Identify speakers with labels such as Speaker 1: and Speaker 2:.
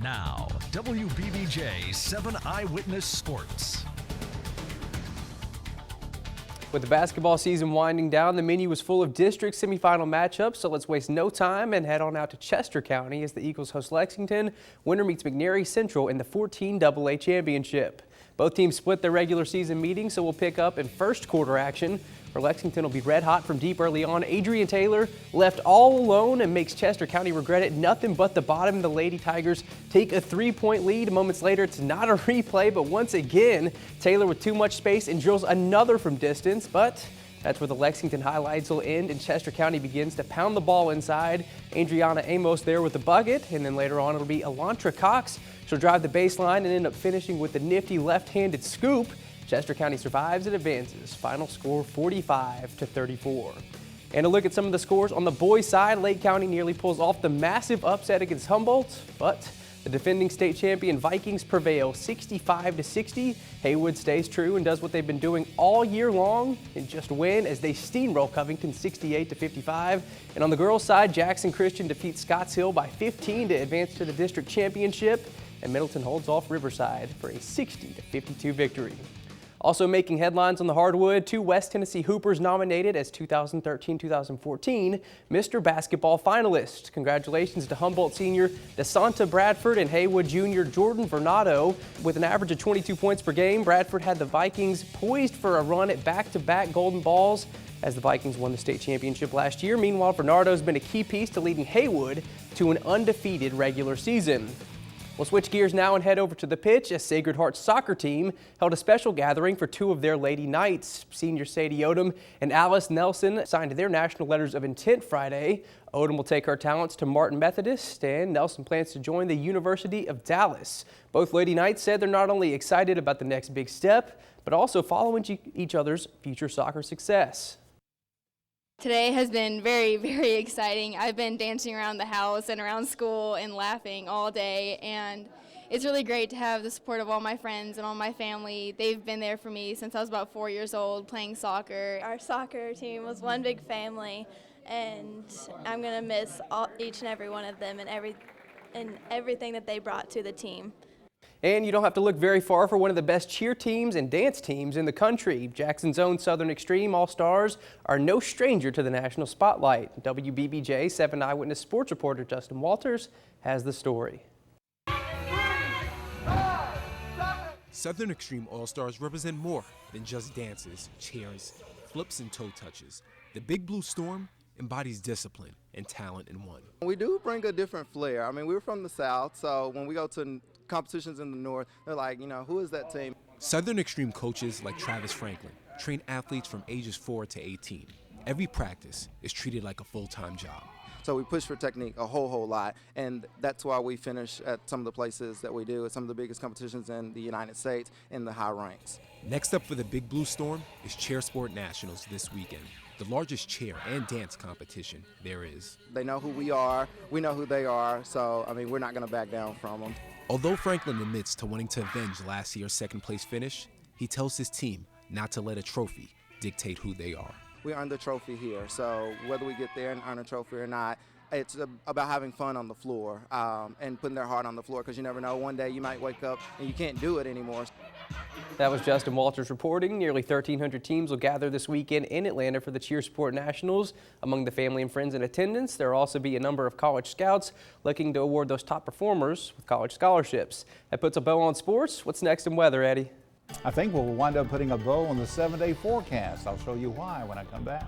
Speaker 1: Now, WBBJ 7 Eyewitness Sports.
Speaker 2: With the basketball season winding down, the menu was full of district semifinal matchups, so let's waste no time and head on out to Chester County as the Eagles host Lexington. Winner meets McNary Central in the 14 AA championship. Both teams split their regular season meetings, so we'll pick up in first quarter action. For Lexington will be red hot from deep early on. Adrian Taylor left all alone and makes Chester County regret it. Nothing but the bottom. The Lady Tigers take a 3-point lead. Moments later, it's not a replay, but once again, Taylor with too much space and drills another from distance. But that's where the Lexington highlights will end, and Chester County begins to pound the ball inside. Adriana Amos there with the bucket, and then later on it'll be Elantra Cox. She'll drive the baseline and end up finishing with the nifty left-handed scoop. Chester County survives and advances. Final score 45-34. And a look at some of the scores on the boys' side. Lake County nearly pulls off the massive upset against Humboldt, but the defending state champion Vikings prevail 65-60. Haywood stays true and does what they've been doing all year long and just win as they steamroll Covington 68-55. And on the girls' side, Jackson Christian defeats Scotts Hill by 15 to advance to the district championship, and Middleton holds off Riverside for a 60-52 victory. Also making headlines on the hardwood, 2 West Tennessee Hoopers nominated as 2013-2014 Mr. Basketball finalists. Congratulations to Humboldt senior DeSanta Bradford and Haywood junior Jordan Vernado. With an average of 22 points per game, Bradford had the Vikings poised for a run at back-to-back Golden Balls as the Vikings won the state championship last year. Meanwhile, Vernardo's been a key piece to leading Haywood to an undefeated regular season. We'll switch gears now and head over to the pitch as Sacred Heart's soccer team held a special gathering for 2 of their Lady Knights. Senior Sadie Odom and Alice Nelson signed their national letters of intent Friday. Odom will take her talents to Martin Methodist, and Nelson plans to join the University of Dallas. Both Lady Knights said they're not only excited about the next big step, but also following each other's future soccer success.
Speaker 3: Today has been very, very exciting. I've been dancing around the house and around school and laughing all day, and it's really great to have the support of all my friends and all my family. They've been there for me since I was about 4 years old playing soccer.
Speaker 4: Our soccer team was one big family, and I'm going to miss each and every one of them and everything that they brought to the team.
Speaker 2: And you don't have to look very far for one of the best cheer teams and dance teams in the country. Jackson's own Southern Extreme All-Stars are no stranger to the national spotlight. WBBJ 7 Eyewitness Sports reporter Justin Walters has the story.
Speaker 5: Southern Extreme All-Stars represent more than just dances, cheers, flips, and toe touches. The Big Blue Storm embodies discipline and talent in one.
Speaker 6: We do bring a different flair. I mean, we're from the South, so when we go to competitions in the North, they're like, who is that team?
Speaker 5: Southern Extreme coaches like Travis Franklin train athletes from ages 4 to 18. Every practice is treated like a full-time job.
Speaker 6: So we push for technique a whole lot, and that's why we finish at some of the places that we do, at some of the biggest competitions in the United States in the high ranks.
Speaker 5: Next up for the Big Blue Storm is Chair Sport Nationals this weekend, the largest chair and dance competition there is.
Speaker 6: They know who we are, we know who they are, so we're not going to back down from them.
Speaker 5: Although Franklin admits to wanting to avenge last year's second-place finish, he tells his team not to let a trophy dictate who they are.
Speaker 6: We earned the trophy here, so whether we get there and earn a trophy or not, it's about having fun on the floor and putting their heart on the floor, because you never know, one day you might wake up and you can't do it anymore.
Speaker 2: That was Justin Walters reporting. Nearly 1,300 teams will gather this weekend in Atlanta for the Cheer Sport Nationals. Among the family and friends in attendance, there will also be a number of college scouts looking to award those top performers with college scholarships. That puts a bow on sports. What's next in weather, Eddie?
Speaker 7: I think we'll wind up putting a bow on the 7-day forecast. I'll show you why when I come back.